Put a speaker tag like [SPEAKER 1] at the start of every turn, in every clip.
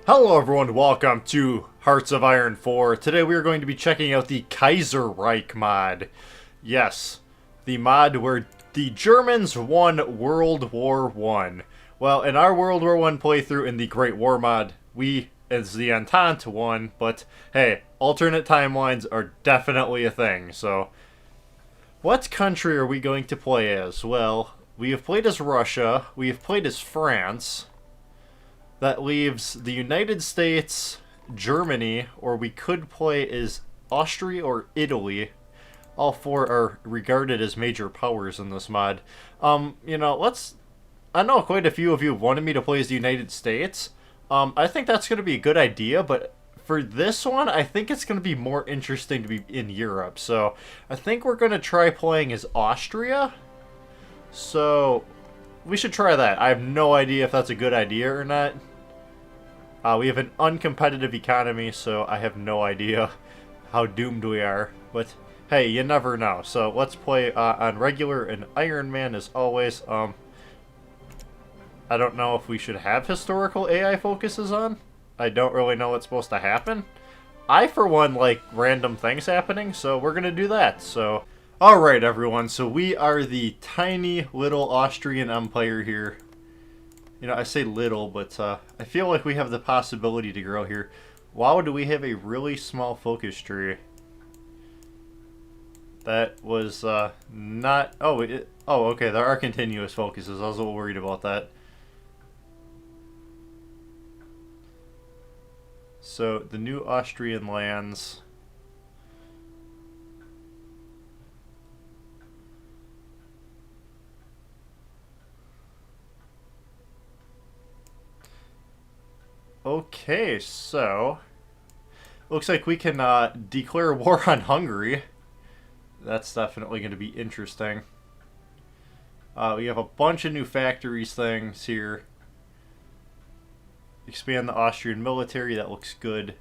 [SPEAKER 1] Hello everyone, welcome to Hearts of Iron 4. Today we are going to be checking out the Kaiserreich mod. Yes, the mod where the Germans won World War I. Well, in our World War I playthrough in the Great War mod, we, as the Entente, won, but hey, alternate timelines are definitely a thing, so... What country are we going to play as? Well, we have played as Russia, we have played as France... That leaves the United States, Germany, or we could play as Austria or Italy. All four are regarded as major powers in this mod. I know quite a few of you have wanted me to play as the United States. I think that's going to be a good idea, but for this one, I think it's going to be more interesting to be in Europe. So, I think we're going to try playing as Austria. So... we should try that. I have no idea if that's a good idea or not. We have an uncompetitive economy, so I have no idea how doomed we are. But, hey, you never know. So, let's play on regular and Iron Man as always. I don't know if we should have historical AI focuses on. I don't really know what's supposed to happen. I, for one, like random things happening, so we're going to do that. So... alright everyone, so we are the tiny little Austrian Empire here. You know, I say little, but I feel like we have the possibility to grow here. Wow, do we have a really small focus tree. That was not... oh, okay, there are continuous focuses. I was a little worried about that. So, the new Austrian lands... okay, so... looks like we can declare war on Hungary. That's definitely going to be interesting. We have a bunch of new factories things here. Expand the Austrian military, that looks good.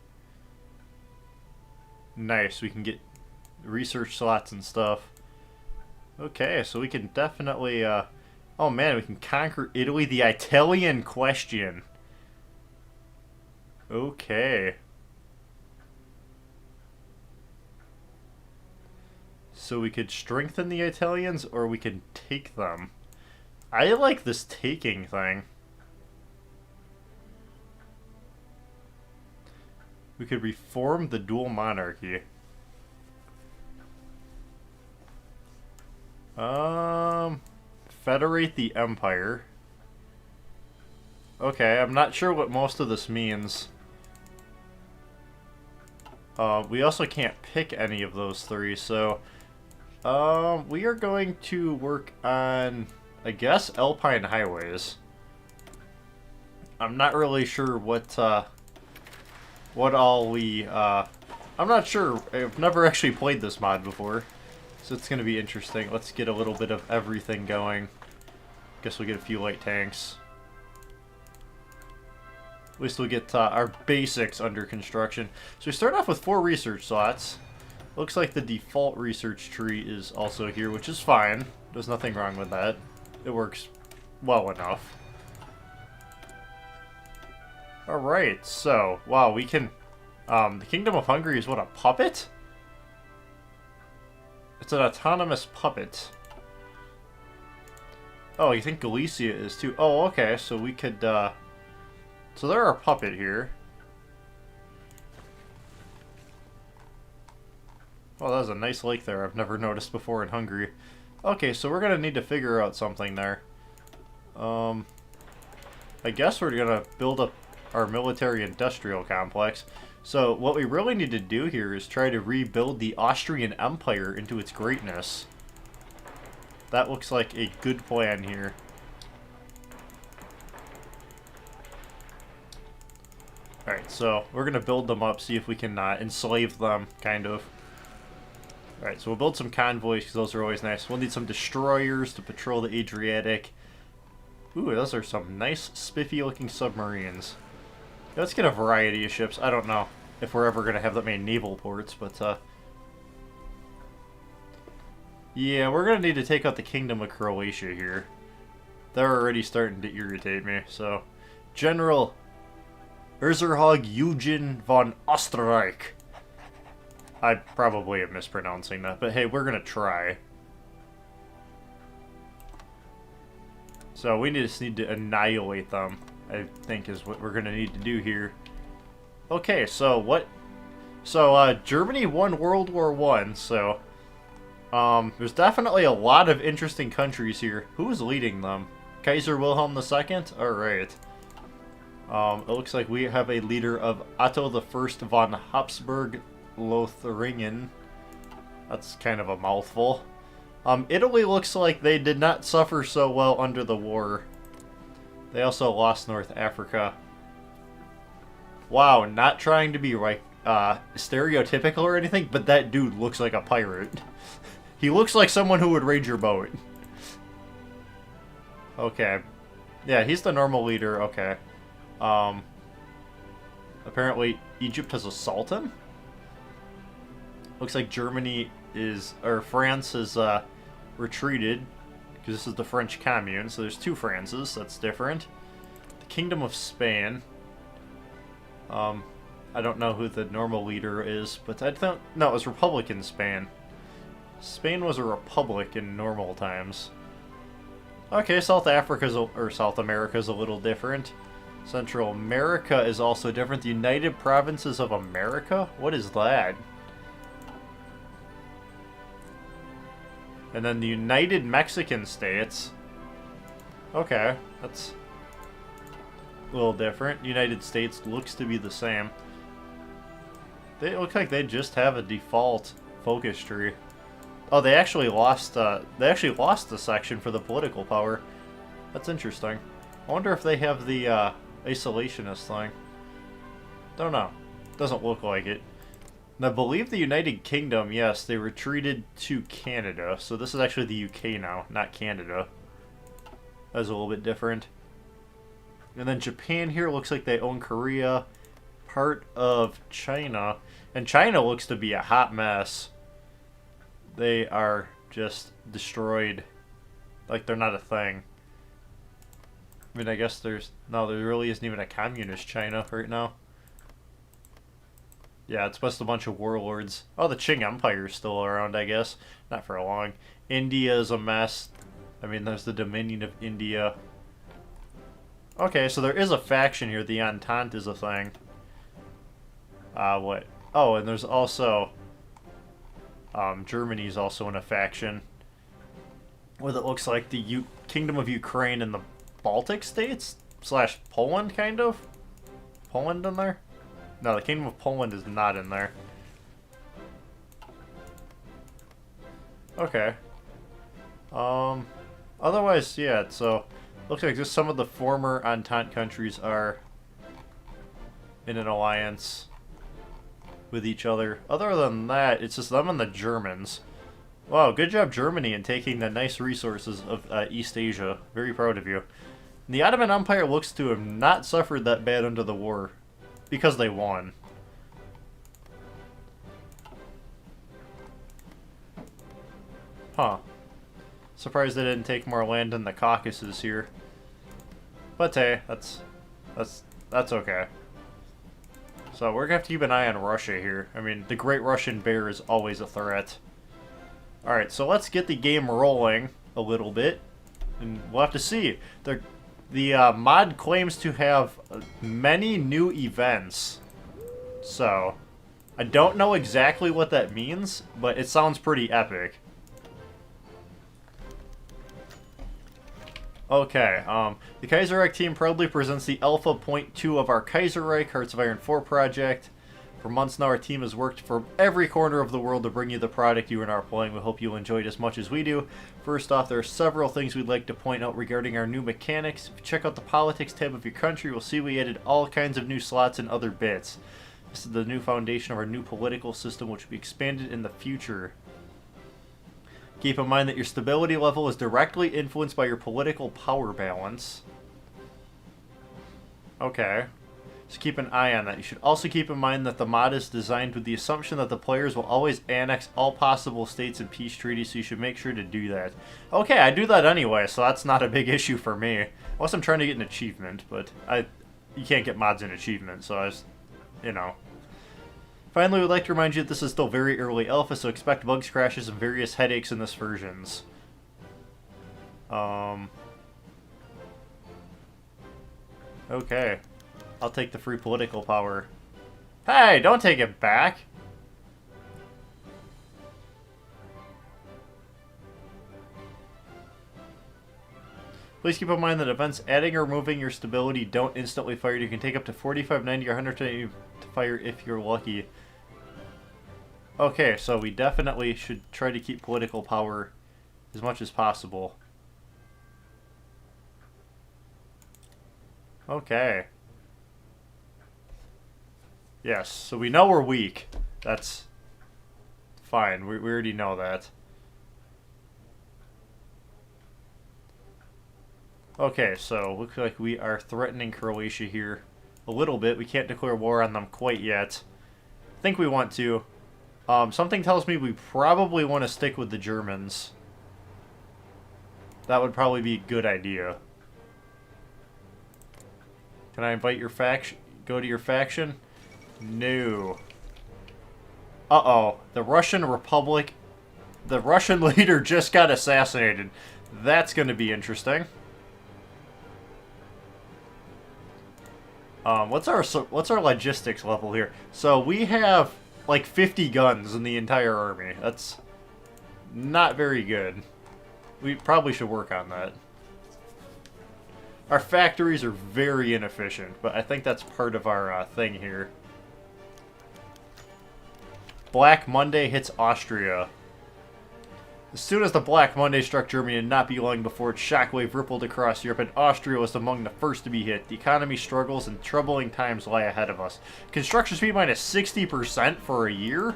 [SPEAKER 1] Nice, we can get research slots and stuff. Okay, so we can definitely... oh man, we can conquer Italy. The Italian question. Okay. So we could strengthen the Italians, or we can take them. I like this taking thing. We could reform the dual monarchy. Federate the empire. Okay, I'm not sure what most of this means. We also can't pick any of those three, so... we are going to work on, I guess, Alpine highways. I'm not really sure what all we... I'm not sure. I've never actually played this mod before, so it's going to be interesting. Let's get a little bit of everything going. Guess we'll get a few light tanks. At least we'll get our basics under construction. So we start off with 4 research slots. Looks like the default research tree is also here, which is fine. There's nothing wrong with that. It works well enough. Alright, so, wow, we can... the Kingdom of Hungary is what, a puppet? It's an autonomous puppet. Oh, you think Galicia is too? Oh, okay, so we could, so they're our puppet here. Oh, that was a nice lake there. I've never noticed before in Hungary. Okay, so we're gonna need to figure out something there. I guess we're gonna build up our military-industrial complex. So what we really need to do here is try to rebuild the Austrian Empire into its greatness. That looks like a good plan here. Alright, so we're going to build them up, see if we can enslave them, kind of. Alright, so we'll build some convoys, because those are always nice. We'll need some destroyers to patrol the Adriatic. Ooh, those are some nice, spiffy-looking submarines. Let's get a variety of ships. I don't know if we're ever going to have that many naval ports, but, yeah, we're going to need to take out the Kingdom of Croatia here. They're already starting to irritate me, so... General Erzherzog Eugen von Österreich. I probably am mispronouncing that, but hey, we're gonna try. So we just need to annihilate them, I think is what we're gonna need to do here. Okay, so what? So Germany won World War I, so there's definitely a lot of interesting countries here. Who's leading them? Kaiser Wilhelm II? Alright. It looks like we have a leader of Otto I von Habsburg-Lothringen. That's kind of a mouthful. Italy looks like they did not suffer so well under the war. They also lost North Africa. Wow, not trying to be like stereotypical or anything, but that dude looks like a pirate. He looks like someone who would raid your boat. Okay. Yeah, he's the normal leader. Okay. Apparently Egypt has assaulted him? Looks like Germany is, or France has retreated, because this is the French Commune, so there's two Frances, that's different. The Kingdom of Spain. I don't know who the normal leader is, but I don't, no, it was Republican Spain. Spain was a republic in normal times. Okay, South Africa's, or South America's a little different. Central America is also different. The United Provinces of America? What is that? And then the United Mexican States. Okay, that's a little different. United States looks to be the same. They look like they just have a default focus tree. Oh, they actually lost the section for the political power. That's interesting. I wonder if they have the isolationist thing. Don't know. Doesn't look like it. And I believe the United Kingdom, yes, they retreated to Canada. So this is actually the UK now, not Canada. That's a little bit different. And then Japan here looks like they own Korea, part of China. And China looks to be a hot mess. They are just destroyed. Like they're not a thing. I mean, I guess there's... No, there really isn't even a communist China right now. Yeah, it's just a bunch of warlords. Oh, the Qing Empire is still around, I guess. Not for long. India is a mess. I mean, there's the Dominion of India. Okay, so there is a faction here. The Entente is a thing. What? Oh, and there's also... Germany's also in a faction. What it looks like the Kingdom of Ukraine and the Baltic states? Slash Poland, kind of? Poland in there? No, the Kingdom of Poland is not in there. Okay. Otherwise, yeah, so... Looks like just some of the former Entente countries are in an alliance with each other. Other than that, it's just them and the Germans. Wow, good job Germany in taking the nice resources of East Asia. Very proud of you. And the Ottoman Empire looks to have not suffered that bad under the war. Because they won. Huh. Surprised they didn't take more land in the Caucasus here. But hey, that's okay. So we're gonna have to keep an eye on Russia here. I mean, the Great Russian Bear is always a threat. Alright, so let's get the game rolling a little bit. And we'll have to see. The mod claims to have many new events. So, I don't know exactly what that means, but it sounds pretty epic. Okay, the Kaiserreich team proudly presents the Alpha Point 2 of our Kaiserreich Hearts of Iron 4 project. For months now, our team has worked from every corner of the world to bring you the product you are now playing. We hope you'll enjoy it as much as we do. First off, there are several things we'd like to point out regarding our new mechanics. If you check out the Politics tab of your country, you'll see we added all kinds of new slots and other bits. This is the new foundation of our new political system, which will be expanded in the future. Keep in mind that your stability level is directly influenced by your political power balance. Okay. So keep an eye on that. You should also keep in mind that the mod is designed with the assumption that the players will always annex all possible states in peace treaties, so you should make sure to do that. Okay, I do that anyway, so that's not a big issue for me. Unless I'm trying to get an achievement, but you can't get mods and achievements, so I was, you know. Finally, we'd like to remind you that this is still very early alpha, so expect bugs, crashes, and various headaches in this versions. Okay. I'll take the free political power. Hey, don't take it back! Please keep in mind that events adding or removing your stability don't instantly fire. You can take up to 45, 90, or 100 to fire if you're lucky. Okay, so we definitely should try to keep political power as much as possible. Okay. Yes, so we know we're weak. That's fine. We already know that. Okay, so looks like we are threatening Croatia here a little bit. We can't declare war on them quite yet. I think we want to. Something tells me we probably want to stick with the Germans. That would probably be a good idea. Can I invite your faction? Go to your faction? No. Uh-oh. The Russian Republic... The Russian leader just got assassinated. That's going to be interesting. What's our logistics level here? So we have like 50 guns in the entire army. That's not very good. We probably should work on that. Our factories are very inefficient, but I think that's part of our thing here. Black Monday hits Austria. As soon as the Black Monday struck Germany, it did not be long before its shockwave rippled across Europe, and Austria was among the first to be hit. The economy struggles and troubling times lie ahead of us. Construction speed minus 60% for a year?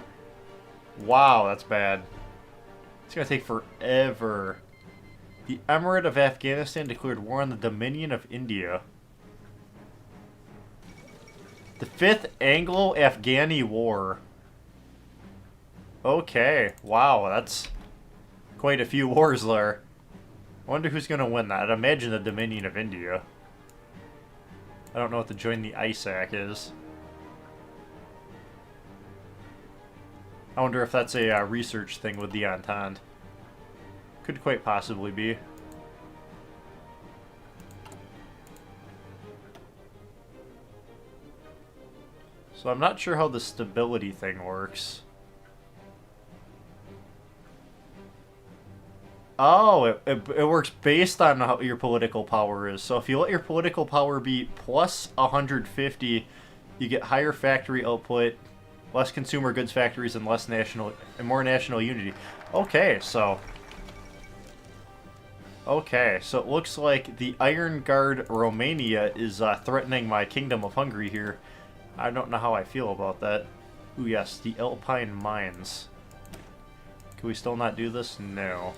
[SPEAKER 1] Wow, that's bad. It's going to take forever. The Emirate of Afghanistan declared war on the Dominion of India. The 5th Anglo-Afghani War. Okay, wow, that's quite a few wars there. I wonder who's going to win that. I'd imagine the Dominion of India. I don't know what to join the ISAC is. I wonder if that's a research thing with the Entente. Could quite possibly be. So I'm not sure how the stability thing works. Oh, it works based on how your political power is. So if you let your political power be plus 150, you get higher factory output, less consumer goods factories, and more national unity. Okay, so it looks like the Iron Guard Romania is threatening my Kingdom of Hungary here. I don't know how I feel about that. Ooh, yes, the Alpine Mines. Can we still not do this? No.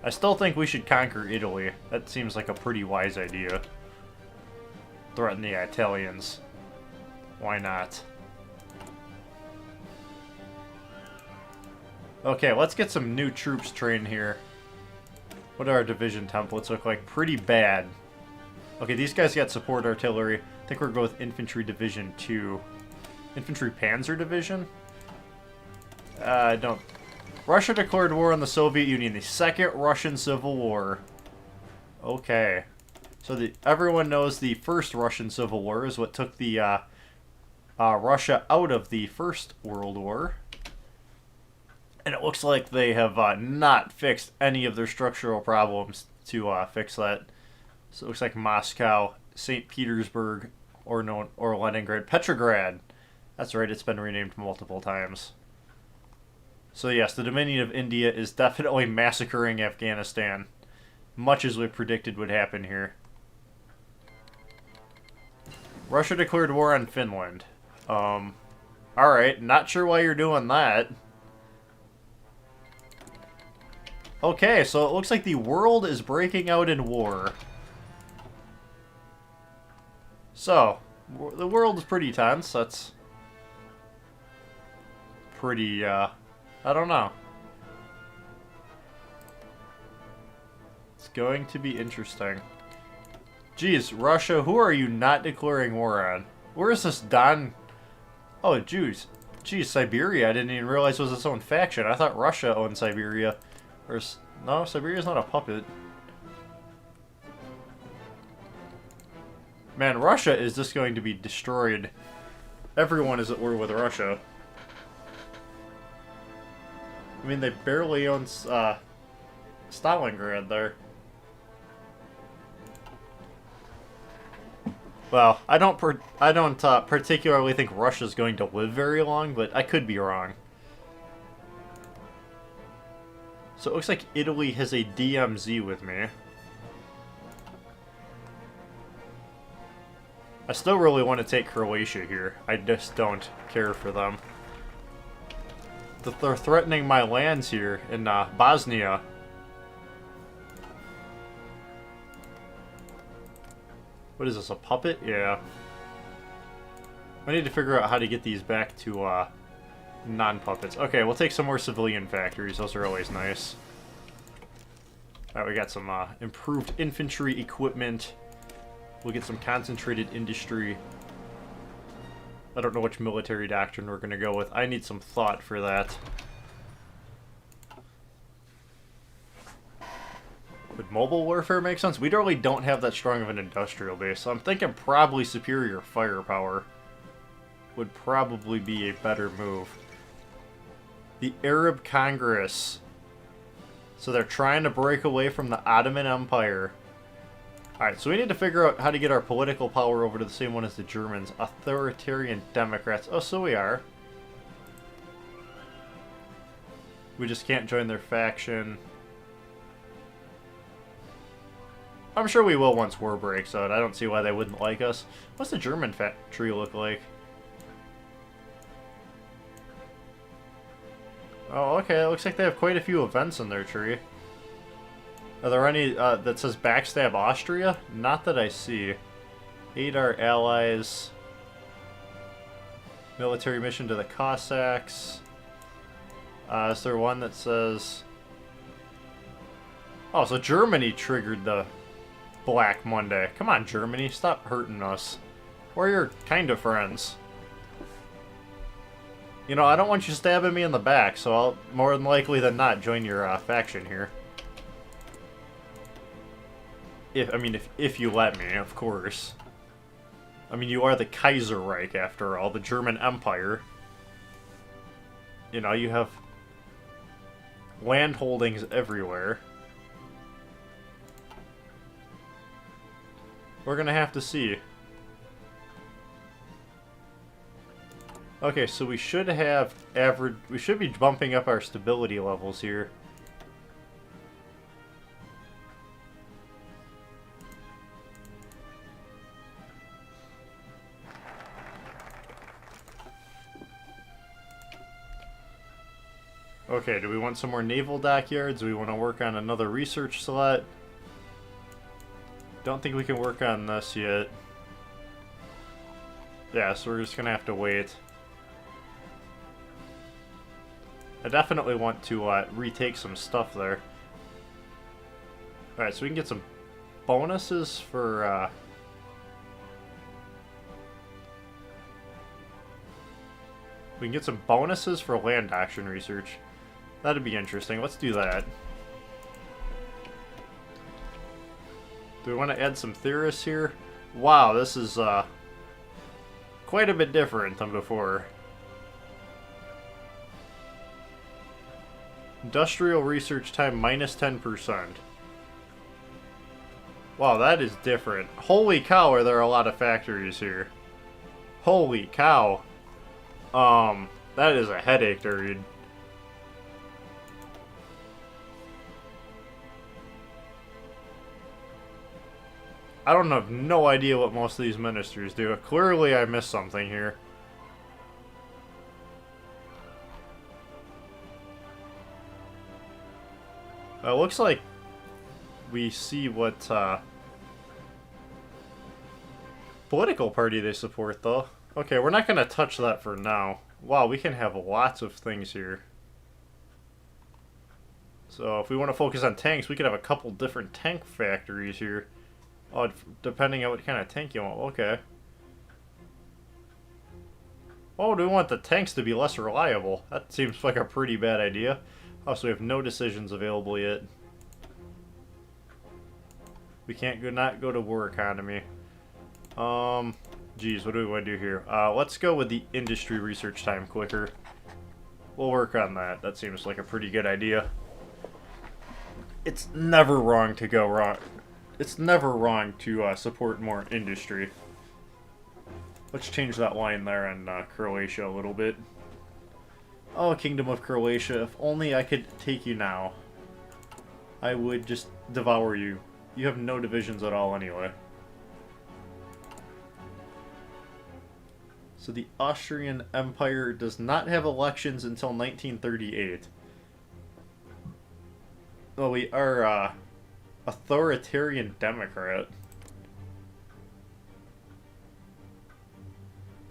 [SPEAKER 1] I still think we should conquer Italy. That seems like a pretty wise idea. Threaten the Italians. Why not? Okay, let's get some new troops trained here. What do our division templates look like? Pretty bad. Okay, these guys got support artillery. I think we're going with Infantry Division 2. Infantry Panzer Division? I don't... Russia declared war on the Soviet Union. The Second Russian Civil War. Okay. So everyone knows the First Russian Civil War is what took the Russia out of the First World War. And it looks like they have not fixed any of their structural problems to fix that. So it looks like Moscow, St. Petersburg, or Leningrad, Petrograd. That's right, it's been renamed multiple times. So yes, the Dominion of India is definitely massacring Afghanistan, much as we predicted would happen here. Russia declared war on Finland. Alright, not sure why you're doing that. Okay, so it looks like the world is breaking out in war. So, the world is pretty tense. That's pretty, I don't know. It's going to be interesting. Geez, Russia, who are you not declaring war on? Where is this Don? Oh, Jews. Geez, Siberia, I didn't even realize was its own faction. I thought Russia owned Siberia. No, Siberia's not a puppet. Man, Russia is just going to be destroyed. Everyone is at war with Russia. I mean, they barely own Stalingrad there. Well, I don't particularly think Russia's going to live very long, but I could be wrong. So it looks like Italy has a DMZ with me. I still really want to take Croatia here. I just don't care for them. They're threatening my lands here in Bosnia. What is this, a puppet? Yeah. I need to figure out how to get these back to non-puppets. Okay, we'll take some more civilian factories. Those are always nice. Alright, we got some improved infantry equipment. We'll get some concentrated industry. I don't know which military doctrine we're going to go with. I need some thought for that. Would mobile warfare make sense? We really don't have that strong of an industrial base, so I'm thinking probably superior firepower would probably be a better move. The Arab Congress. So they're trying to break away from the Ottoman Empire. Alright, so we need to figure out how to get our political power over to the same one as the Germans. Authoritarian Democrats. Oh, so we are. We just can't join their faction. I'm sure we will once war breaks out. I don't see why they wouldn't like us. What's the German factory look like? Oh, okay. It looks like they have quite a few events in their tree. Are there any that says backstab Austria? Not that I see. Aid our allies. Military mission to the Cossacks. Is there one that says... Oh, so Germany triggered the Black Monday. Come on, Germany. Stop hurting us. We're your kind of friends. You know, I don't want you stabbing me in the back, so I'll more than likely than not join your faction here. If you let me, of course. I mean, you are the Kaiserreich, after all, the German Empire. You know, you have land holdings everywhere. We're gonna have to see. Okay, so we should have average. We should be bumping up our stability levels here. Okay, do we want some more naval dockyards? Do we want to work on another research slot? Don't think we can work on this yet. Yeah, so we're just gonna have to wait. I definitely want to retake some stuff there. Alright, so we can get some bonuses for... we can get some bonuses for land action research. That'd be interesting. Let's do that. Do we want to add some theorists here? Wow, this is quite a bit different than before. Industrial research time minus 10%. Wow, that is different. Holy cow, are there a lot of factories here. Holy cow. That is a headache to read. I don't have no idea what most of these ministers do. Clearly I missed something here. It looks like we see what political party they support, though. Okay, we're not going to touch that for now. Wow, we can have lots of things here. So if we want to focus on tanks, we could have a couple different tank factories here. Oh, depending on what kind of tank you want. Okay. Oh, do we want the tanks to be less reliable? That seems like a pretty bad idea. Also, we have no decisions available yet. We can't not go to war economy. Geez, what do we want to do here? Let's go with the industry research time quicker. We'll work on that. That seems like a pretty good idea. It's never wrong to go wrong. It's never wrong to support more industry. Let's change that line there in Croatia a little bit. Oh, Kingdom of Croatia, if only I could take you now. I would just devour you. You have no divisions at all anyway. So the Austrian Empire does not have elections until 1938. Well, we are authoritarian democrat.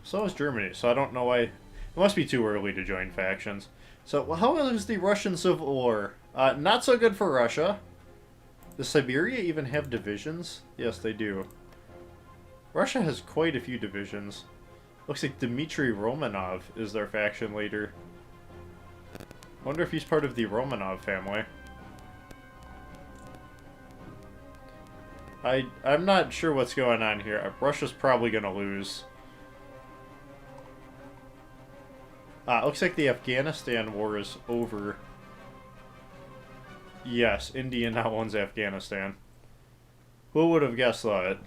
[SPEAKER 1] So is Germany, so I don't know why. It must be too early to join factions. So how is the Russian Civil War? Not so good for Russia. Does Siberia even have divisions? Yes, they do. Russia has quite a few divisions. Looks like Dmitry Romanov is their faction leader. Wonder if he's part of the Romanov family. I'm not sure what's going on here. Russia's probably going to lose. Looks like the Afghanistan war is over. Yes, India now owns Afghanistan. Who would have guessed that?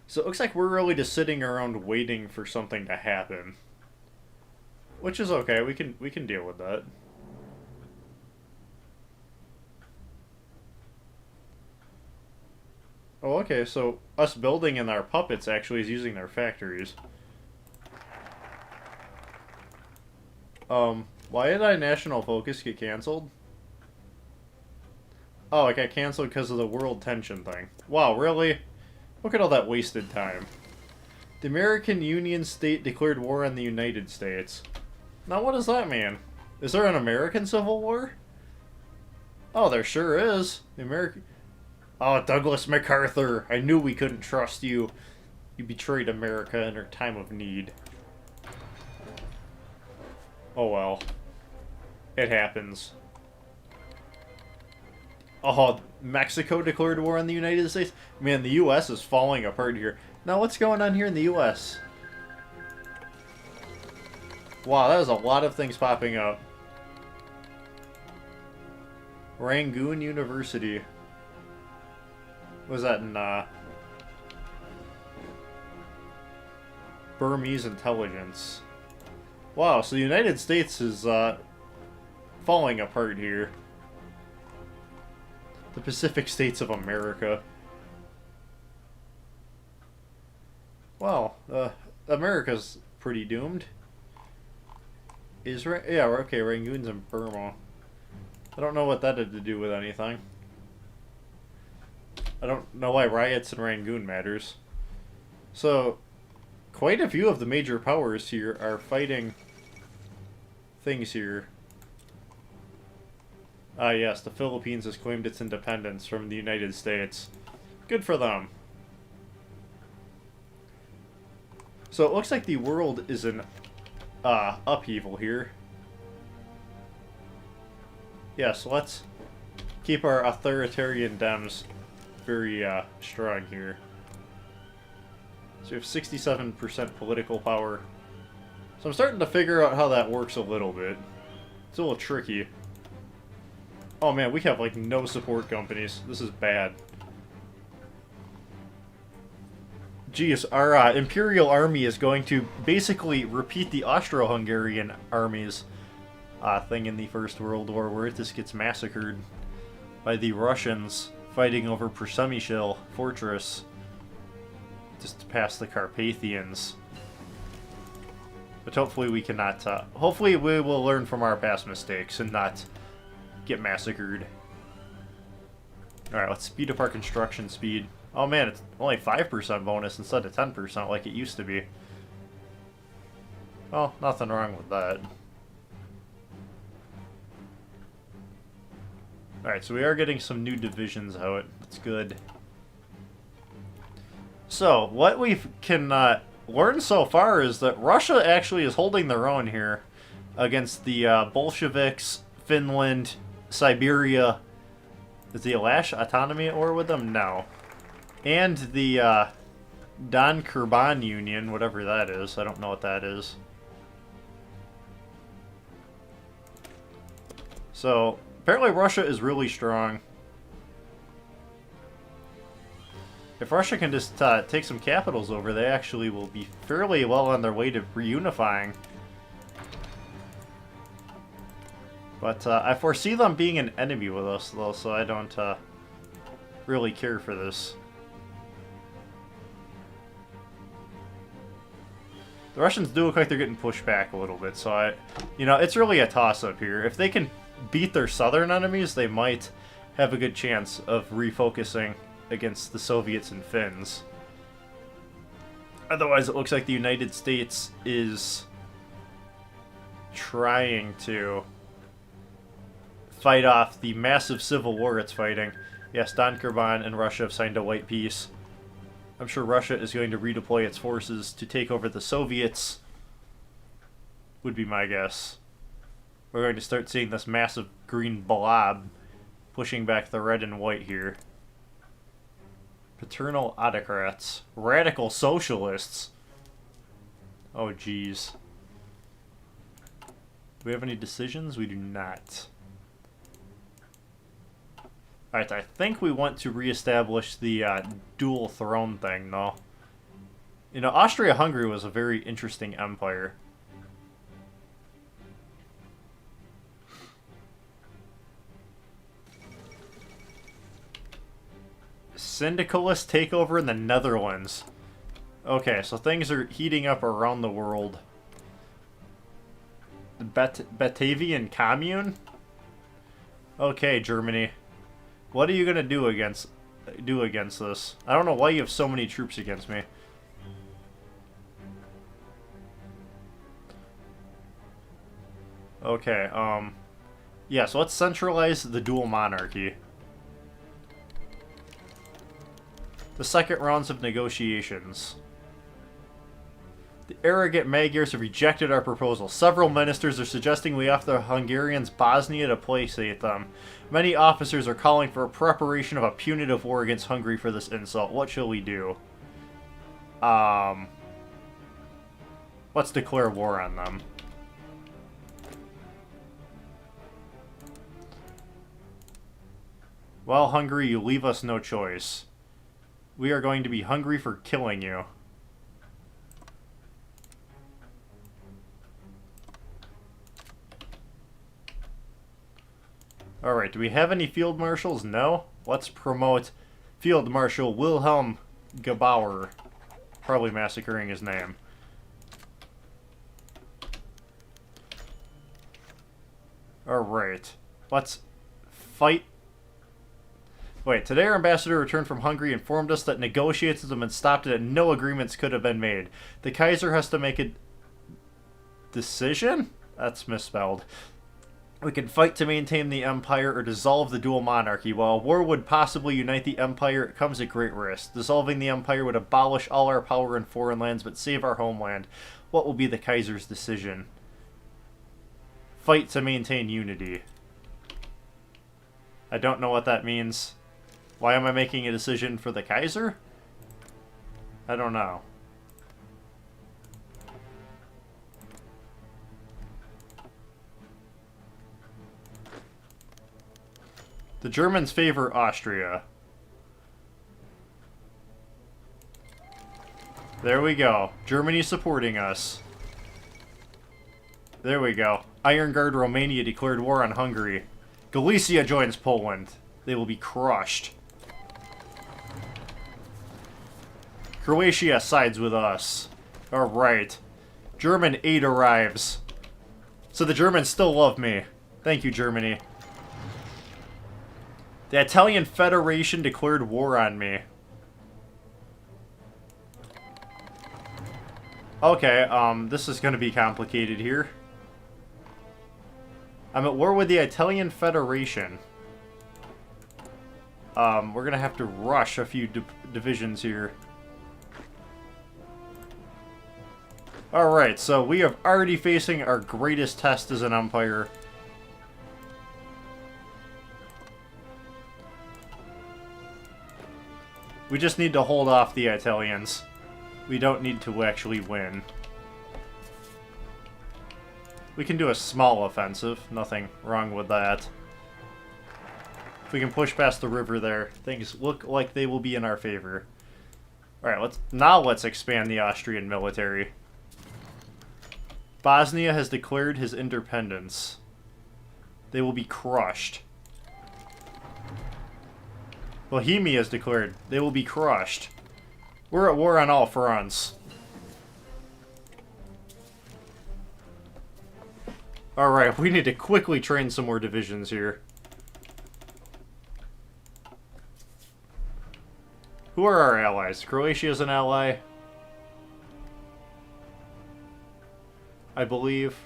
[SPEAKER 1] So it looks like we're really just sitting around waiting for something to happen. Which is okay, we can deal with that. Oh, okay, so us building in our puppets actually is using their factories. Why did our national focus get canceled? Oh, it got canceled because of the world tension thing. Wow, really? Look at all that wasted time. The American Union state declared war on the United States. Now, what does that mean? Is there an American Civil War? Oh, there sure is. The American... Oh, Douglas MacArthur. I knew we couldn't trust you. You betrayed America in her time of need. Oh, well. It happens. Oh, Mexico declared war on the United States? Man, the U.S. is falling apart here. Now, what's going on here in the U.S.? Wow, that is a lot of things popping up. Rangoon University. Was that in, Burmese intelligence? Wow, so the United States is, falling apart here. The Pacific States of America. Well, America's pretty doomed. Yeah, okay, Rangoon's in Burma. I don't know what that had to do with anything. I don't know why riots in Rangoon matters. So, quite a few of the major powers here are fighting things here. Ah, yes, the Philippines has claimed its independence from the United States. Good for them. So it looks like the world is in upheaval here. Yes, let's keep our authoritarian Dems very strong here. So we have 67% political power. So I'm starting to figure out how that works a little bit. It's a little tricky. Oh man, we have like no support companies. This is bad. Geez, our Imperial Army is going to basically repeat the Austro-Hungarian armies thing in the First World War, where it just gets massacred by the Russians fighting over Przemyśl fortress just past the Carpathians. But hopefully we cannot... hopefully we will learn from our past mistakes and not get massacred. Alright, let's speed up our construction speed. Oh man, it's only 5% bonus instead of 10% like it used to be. Well, nothing wrong with that. Alright, so we are getting some new divisions out. That's good. So, what we can learn so far is that Russia actually is holding their own here against the Bolsheviks, Finland, Siberia. Is the Alash autonomy at war with them? No. And the Don Kurban Union, whatever that is. I don't know what that is. So, apparently Russia is really strong. If Russia can just take some capitals over, they actually will be fairly well on their way to reunifying. But I foresee them being an enemy with us, though, so I don't really care for this. The Russians do look like they're getting pushed back a little bit, so you know, it's really a toss-up here. If they can beat their southern enemies, they might have a good chance of refocusing against the Soviets and Finns. Otherwise, it looks like the United States is trying to fight off the massive civil war it's fighting. Yes, Don Kurban and Russia have signed a white peace. I'm sure Russia is going to redeploy its forces to take over the Soviets, would be my guess. We're going to start seeing this massive green blob pushing back the red and white here. Paternal autocrats. Radical socialists. Oh, jeez. Do we have any decisions? We do not. Alright, I think we want to reestablish the dual throne thing, though. You know, Austria-Hungary was a very interesting empire. Syndicalist takeover in the Netherlands. Okay, so things are heating up around the world. The Batavian Commune? Okay, Germany. What are you gonna do against this? I don't know why you have so many troops against me. Okay, yeah, so let's centralize the dual monarchy. The second rounds of negotiations. The arrogant Magyars have rejected our proposal. Several ministers are suggesting we offer the Hungarians Bosnia to placate them. Many officers are calling for a preparation of a punitive war against Hungary for this insult. What shall we do? Let's declare war on them. Well, Hungary, you leave us no choice. We are going to be hungry for killing you. Alright, do we have any field marshals? No? Let's promote Field Marshal Wilhelm Gebauer. Probably massacring his name. Alright. Let's fight. Wait, today our ambassador returned from Hungary and informed us that negotiations have been stopped and that no agreements could have been made. The Kaiser has to make a decision? That's misspelled. We can fight to maintain the empire or dissolve the dual monarchy. While a war would possibly unite the empire, it comes at great risk. Dissolving the empire would abolish all our power in foreign lands but save our homeland. What will be the Kaiser's decision? Fight to maintain unity. I don't know what that means. Why am I making a decision for the Kaiser? I don't know. The Germans favor Austria. There we go. Germany supporting us. There we go. Iron Guard Romania declared war on Hungary. Galicia joins Poland. They will be crushed. Croatia sides with us. Alright. German aid arrives. So the Germans still love me. Thank you, Germany. The Italian Federation declared war on me. Okay, this is gonna be complicated here. I'm at war with the Italian Federation. We're gonna have to rush a few divisions here. Alright, so we are already facing our greatest test as an empire. We just need to hold off the Italians. We don't need to actually win. We can do a small offensive. Nothing wrong with that. If we can push past the river there, things look like they will be in our favor. Alright, let's expand the Austrian military. Bosnia has declared his independence. They will be crushed. Bohemia has declared. They will be crushed. We're at war on all fronts. Alright, we need to quickly train some more divisions here. Who are our allies? Croatia is an ally, I believe.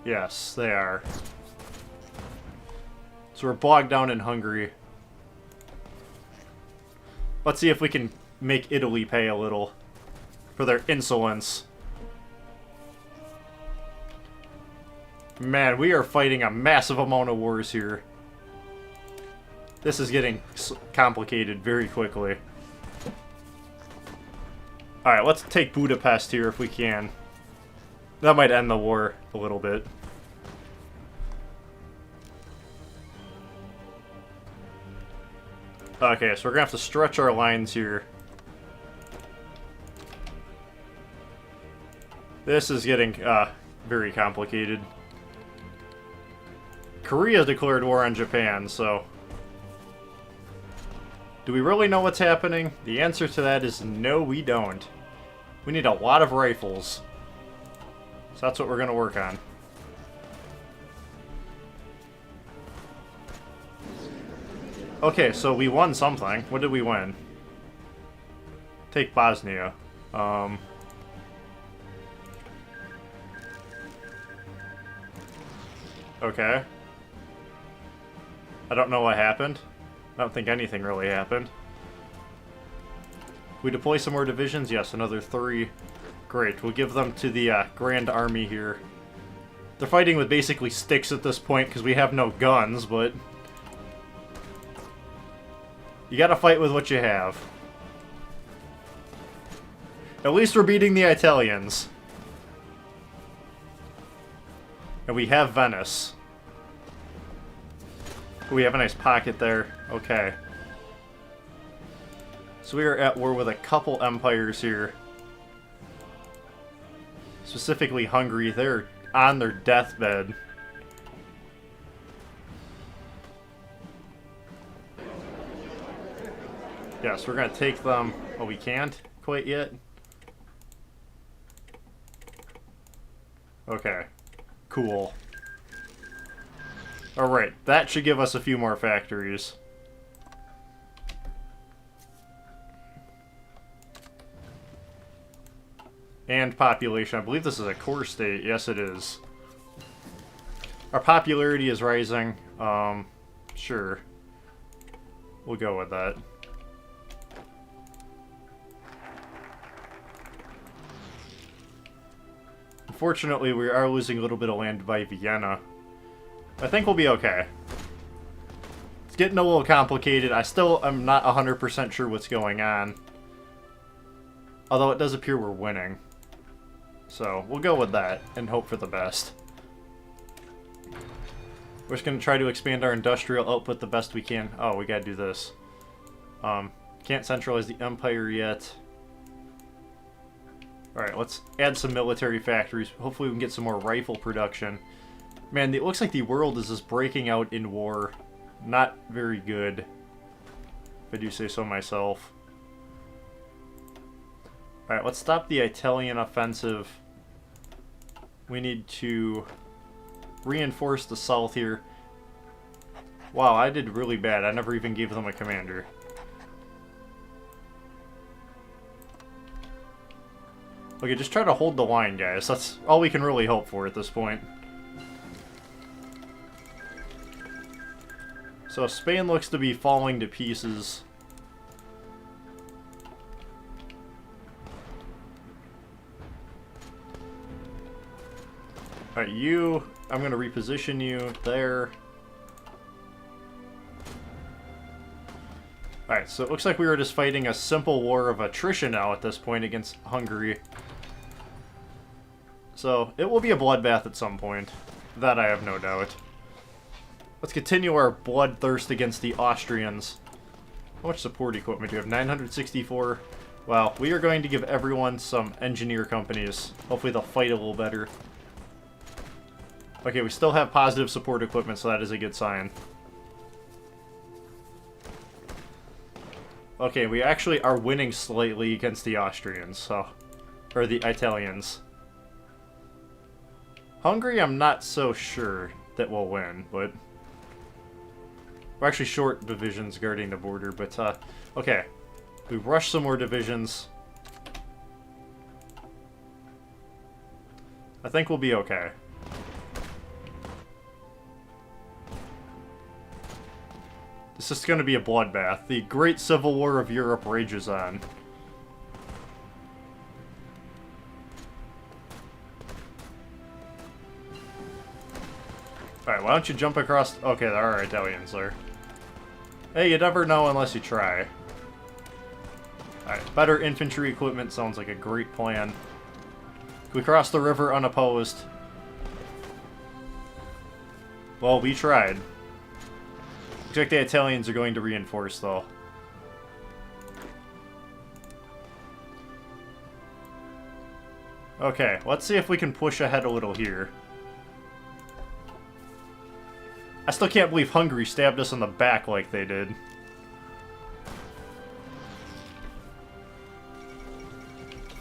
[SPEAKER 1] Yes, they are. So we're bogged down in Hungary. Let's see if we can make Italy pay a little for their insolence. Man, we are fighting a massive amount of wars here. This is getting complicated very quickly. Alright, let's take Budapest here if we can. That might end the war a little bit. Okay, so we're gonna have to stretch our lines here. This is getting very complicated. Korea declared war on Japan, so... Do we really know what's happening? The answer to that is no, we don't. We need a lot of rifles. So that's what we're gonna work on. Okay, so we won something. What did we win? Take Bosnia. Okay. I don't know what happened. I don't think anything really happened. We deploy some more divisions? Yes, another 3. Great, we'll give them to the Grand Army here. They're fighting with basically sticks at this point because we have no guns, but... You gotta fight with what you have. At least we're beating the Italians. And we have Venice. We have a nice pocket there. Okay. So we are at war with a couple empires here. Specifically Hungary. They're on their deathbed. Yes, we're going to take them. Oh, we can't quite yet? Okay. Cool. Alright, that should give us a few more factories. And population. I believe this is a core state. Yes, it is. Our popularity is rising. Sure. We'll go with that. Unfortunately, we are losing a little bit of land by Vienna. I think we'll be okay. It's getting a little complicated. I still am not 100% sure what's going on. Although it does appear we're winning. So, we'll go with that and hope for the best. We're just going to try to expand our industrial output the best we can. Oh, we gotta do this. Can't centralize the empire yet. Alright, let's add some military factories. Hopefully we can get some more rifle production. Man, it looks like the world is just breaking out in war. Not very good, if I do say so myself. Alright, let's stop the Italian offensive. We need to reinforce the south here. Wow, I did really bad. I never even gave them a commander. Okay, just try to hold the line, guys. That's all we can really hope for at this point. So Spain looks to be falling to pieces. Alright, you, I'm going to reposition you there. Alright, so it looks like we were just fighting a simple war of attrition now at this point against Hungary. So, it will be a bloodbath at some point. That I have no doubt. Let's continue our bloodthirst against the Austrians. How much support equipment do you have? 964. Wow, we are going to give everyone some engineer companies. Hopefully they'll fight a little better. Okay, we still have positive support equipment, so that is a good sign. Okay, we actually are winning slightly against the Austrians, so... Or the Italians. Hungary, I'm not so sure that we'll win, but... We're actually short divisions guarding the border, but, okay. We rush some more divisions. I think we'll be okay. This is going to be a bloodbath. The Great Civil War of Europe rages on. Alright, why don't you jump across... Okay, there are Italians there. Hey, you never know unless you try. Alright, better infantry equipment sounds like a great plan. We crossed the river unopposed. Well, we tried. Looks like the Italians are going to reinforce, though. Okay, let's see if we can push ahead a little here. I still can't believe Hungary stabbed us in the back like they did.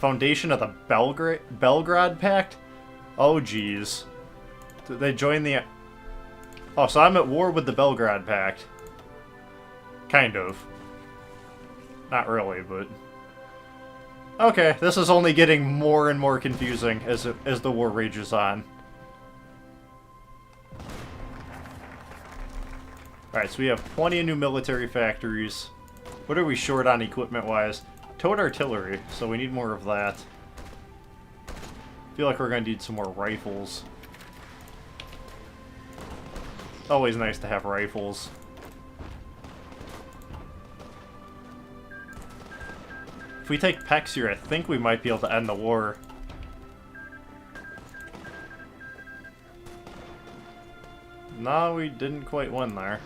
[SPEAKER 1] Foundation of the Belgrade Pact? Oh, jeez. Did they join the... Oh, so I'm at war with the Belgrade Pact. Kind of. Not really, but... Okay, this is only getting more and more confusing as the war rages on. Alright, so we have plenty of new military factories. What are we short on equipment-wise? Towed artillery, so we need more of that. I feel like we're going to need some more rifles. Always nice to have rifles. If we take Pex here, I think we might be able to end the war. No, we didn't quite win there.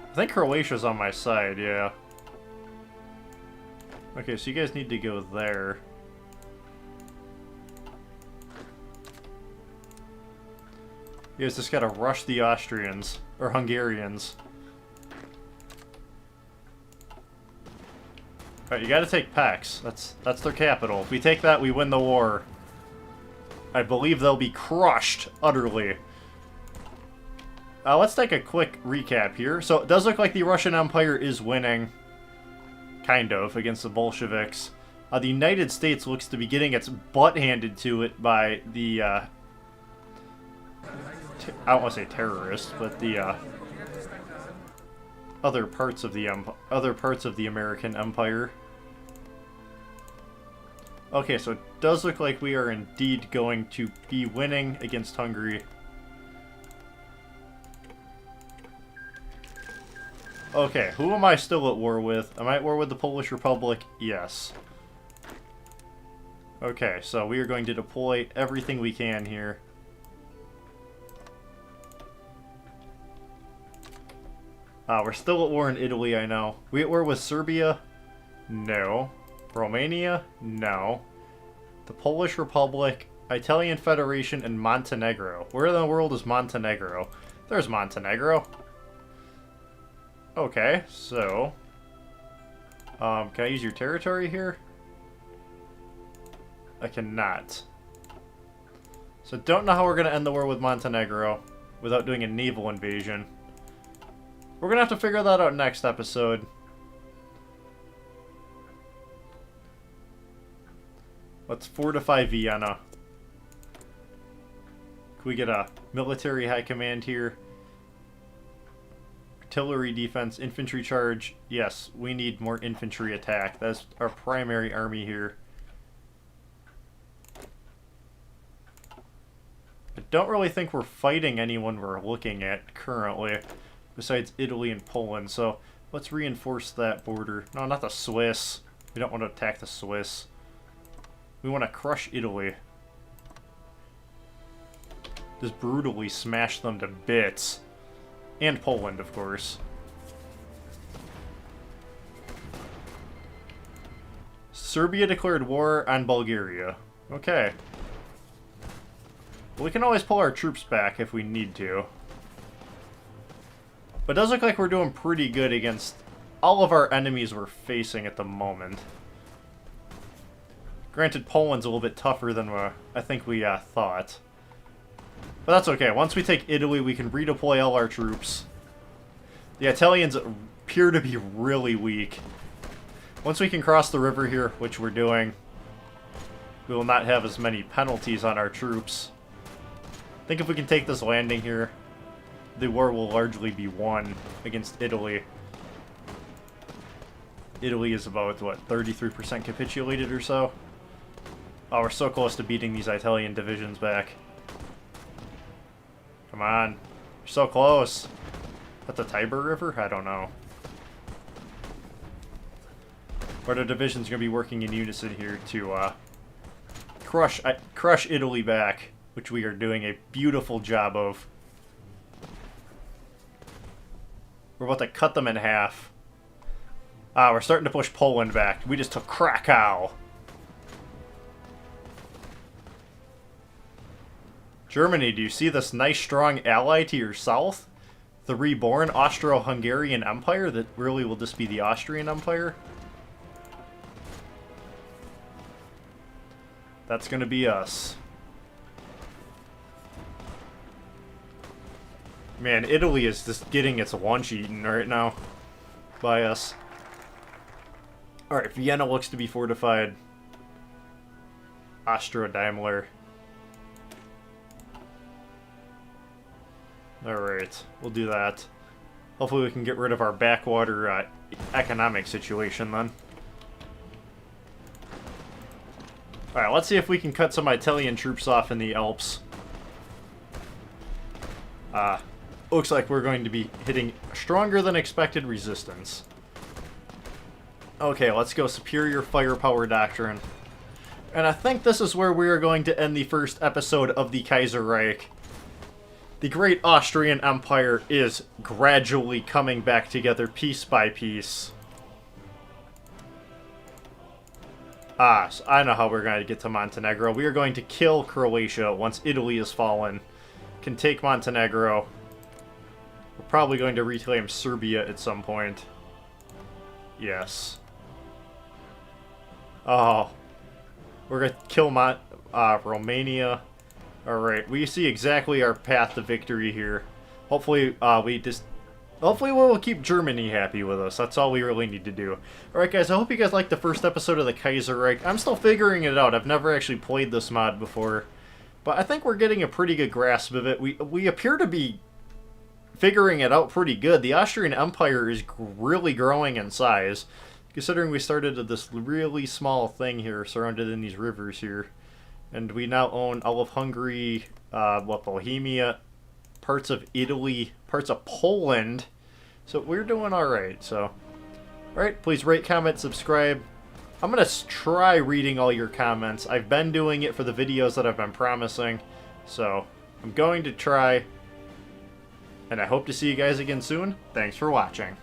[SPEAKER 1] I think Croatia's on my side, yeah. Okay, so you guys need to go there. You guys just gotta rush the Austrians, or Hungarians. Alright, you gotta take Pax. That's their capital. If we take that, we win the war. I believe they'll be crushed, utterly. Let's take a quick recap here. So, it does look like the Russian Empire is winning. Kind of, against the Bolsheviks. The United States looks to be getting its butt handed to it by the, I don't want to say terrorists, but the, other parts of the American Empire. Okay, so it does look like we are indeed going to be winning against Hungary. Okay, who am I still at war with? Am I at war with the Polish Republic? Yes. Okay, so we are going to deploy everything we can here. We're still at war in Italy, I know. We at war with Serbia? No. Romania? No. The Polish Republic, Italian Federation, and Montenegro. Where in the world is Montenegro? There's Montenegro. Okay, so... can I use your territory here? I cannot. So don't know how we're going to end the war with Montenegro without doing a naval invasion. We're going to have to figure that out next episode. Let's fortify Vienna. Can we get a military high command here? artillery defense, infantry charge. Yes, we need more infantry attack. That's our primary army here. I don't really think we're fighting anyone we're looking at currently, besides Italy and Poland, so let's reinforce that border. No, not the Swiss. We don't want to attack the Swiss. We want to crush Italy. Just brutally smash them to bits. And Poland, of course. Serbia declared war on Bulgaria. Okay. We can always pull our troops back if we need to. But it does look like we're doing pretty good against all of our enemies we're facing at the moment. Granted, Poland's a little bit tougher than I think we thought. But that's okay. Once we take Italy, we can redeploy all our troops. The Italians appear to be really weak. Once we can cross the river here, which we're doing, we will not have as many penalties on our troops. I think if we can take this landing here, the war will largely be won against Italy. Italy is about, what, 33% capitulated or so? Oh, we're so close to beating these Italian divisions back. Come on. We're so close. At the Tiber River? I don't know. But our division's going to be working in unison here to crush Italy back, which we are doing a beautiful job of. We're about to cut them in half. Ah, we're starting to push Poland back. We just took Krakow. Germany, do you see this nice strong ally to your south? The reborn Austro-Hungarian Empire that really will just be the Austrian Empire? That's gonna be us. Man, Italy is just getting its lunch eaten right now by us. Alright, Vienna looks to be fortified. Austro-Daimler. Alright, we'll do that. Hopefully we can get rid of our backwater economic situation then. Alright, let's see if we can cut some Italian troops off in the Alps. Looks like we're going to be hitting stronger than expected resistance. Okay, let's go Superior Firepower Doctrine. And I think this is where we are going to end the first episode of the Kaiserreich. The great Austrian Empire is gradually coming back together piece by piece. So I know how we're going to get to Montenegro. We are going to kill Croatia once Italy is fallen. Can take Montenegro. We're probably going to reclaim Serbia at some point. Yes. Oh. We're going to kill Romania. Alright, we see exactly our path to victory here. Hopefully, hopefully we'll keep Germany happy with us. That's all we really need to do. Alright guys, I hope you guys liked the first episode of the Kaiserreich. I'm still figuring it out. I've never actually played this mod before. But I think we're getting a pretty good grasp of it. We appear to be figuring it out pretty good. The Austrian Empire is really growing in size, considering we started at this really small thing here, surrounded in these rivers here. And we now own all of Hungary, Bohemia, parts of Italy, parts of Poland. So we're doing alright, so. Alright, please rate, comment, subscribe. I'm going to try reading all your comments. I've been doing it for the videos that I've been promising. So, I'm going to try. And I hope to see you guys again soon. Thanks for watching.